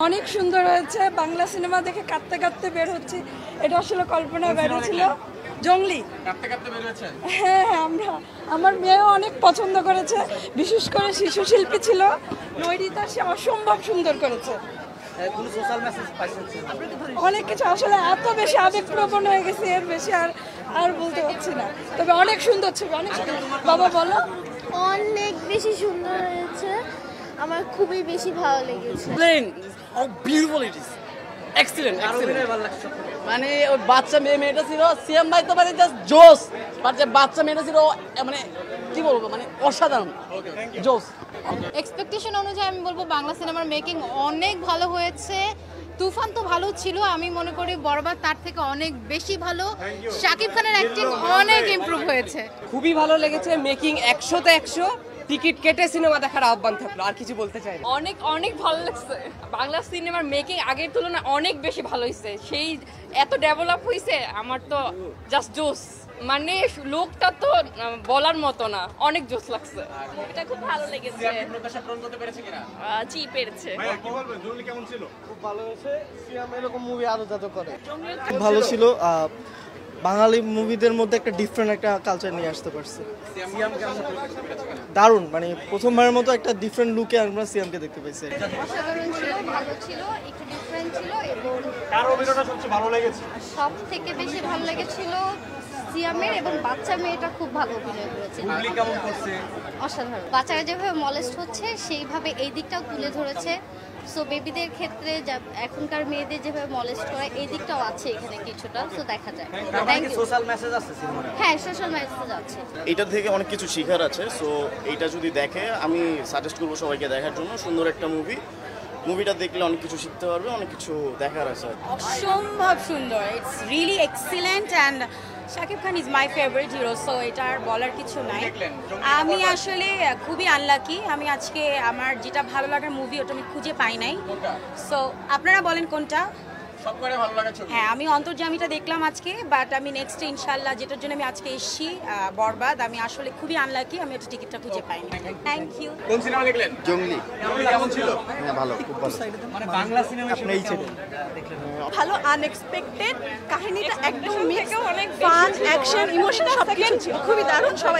অনেক সুন্দর হয়েছে। বাংলা সিনেমা দেখে কাঁদতে কাঁদতে বের হচ্ছি, এটা আসলে কল্পনা বাইরে ছিল। জঙ্গলি কাঁদতে কাঁদতে বের হয়েছেন? হ্যাঁ, আমার মেয়েও অনেক পছন্দ করেছে, বিশেষ করে শিশু শিল্পী ছিল নৈরিতা, সে অসম্ভব সুন্দর করেছে। অনেক কিছু, আসলে এত বেশি আবেগপ্রবণ হয়ে গেছে, এর বেশি আর বলতে পারছি না। তবে অনেক সুন্দর ছবি, অনেক সুন্দর। বাবা বলো। অনেক বেশি সুন্দর হয়েছে, আমার খুবই বেশি ভালো লেগেছে। মানে ওই বাচ্চা মেয়েটা ছিল সিএম ভাই তো মানে জাস্ট জোস, বাট যে বাচ্চা মেয়েটা ছিল মানে কি বলবো, মানে অসাধারণ জোস। এক্সপেকটেশন অনুযায়ী আমি বলবো বাংলা সিনেমার মেকিং অনেক ভালো হয়েছে। তুফান তো ভালো ছিল, আমি মনে করি বরবাদ তার থেকে অনেক বেশি ভালো। শাকিব খানের অ্যাক্টিং অনেক ইমপ্রুভ হয়েছে। খুবই ভালো লেগেছে, মেকিং 100তে 100। টিকিট কেটে সিনেমা দেখার আহ্বান থাকলো, আর কিছু বলতে চাই না। অনেক অনেক ভালো লাগছে। বাংলা সিনেমার মেকিং আগের তুলনায় অনেক বেশি ভালো হয়েছে, সেই এত ডেভেলপ হয়েছে, আমার তো জাস্ট জোস। মানে লোকটা তো বলার মতো না, অনেক জোস লাগছে। এটা খুব ভালো লেগেছে। প্রত্যাশা পূরণ করতে পেরেছে কিনা? জি, পেরেছে। ভাইয়া কি বলবেন, জঙ্গলি কেমন ছিল? খুব ভালো হয়েছে, সিএম এরকম মুভি আরো যাতে করে। খুব ভালো ছিল। বাঙালি মুভিদের মধ্যে একটা ডিফারেন্ট একটা কালচার নিয়ে আসতে পারছে। দারুণ, মানে প্রথমবারের মতো একটা ডিফারেন্ট লুকে আমরা সিএমকে দেখতে পাইছি। অসাধারণ ছিল, ভালো ছিল, একটু ডিফারেন্ট ছিল এবং কার অভিনয়টা সবচেয়ে ভালো লেগেছে? সব থেকে বেশি ভালো লেগেছিল সিয়ামের, এবং বাচ্চা মেয়েটা খুব ভালো অভিনয় করেছে। জঙ্গলি কেমন করছে? অসাধারণ। বাচ্চারা যেভাবে মলেস্ট হচ্ছে সেইভাবে এই দিকটাও তুলে ধরেছে। সো বেবিদের ক্ষেত্রে এখনকার মেয়েদের যেভাবে মলেস্ট করে এই দিকটাও আছে এখানে কিছুটা, সো দেখা যায়। Thank you. সোশ্যাল মেসেজ আছে সিনেমায়? হ্যাঁ, সোশ্যাল মেসেজ আছে। এটা থেকে অনেক কিছু শেখার আছে। সো এইটা যদি দেখে আমি সাজেস্ট করবো সবাইকে দেখার জন্য। সুন্দর একটা মুভিটা দেখলে অনেক কিছু শিখতে পারবে, অনেক কিছু দেখার আছে। অসম্ভব সুন্দর, it's really excellent and Shakib Khan is my favourite hero, so এটা আর বলার কিছু নাই। আমি আসলে খুবই আনলাকি, আমি আজকে আমার যেটা ভালো লাগার মুভি ওটা আমি খুঁজে পাই নাই। সো আপনারা বলেন কোনটা? সবকটা ভালো লাগা ছবি। হ্যাঁ, আমি অন্তর্জামীটা দেখলাম আজকে, বাট আমি নেক্সট ইনশাল্লাহ যেটার জন্য আমি আজকে এসেছি বরবাদ, আমি আসলে খুবই আনলাকি, আমি ওটা টিকিটটা খুঁজে পাইনি। Thank you. কোন সিনেমা দেখলেন? জঙ্গলি কেমন ছিল? হ্যাঁ ভালো, খুব ভালো। মানে বাংলা সিনেমা ভালো, আনএক্সপেক্টেড, কাহিনীটা একদম মিক্স, অনেক ফান, অ্যাকশন, ইমোশনাল সবকিছু ছিল, খুবই দারুণ। সবাই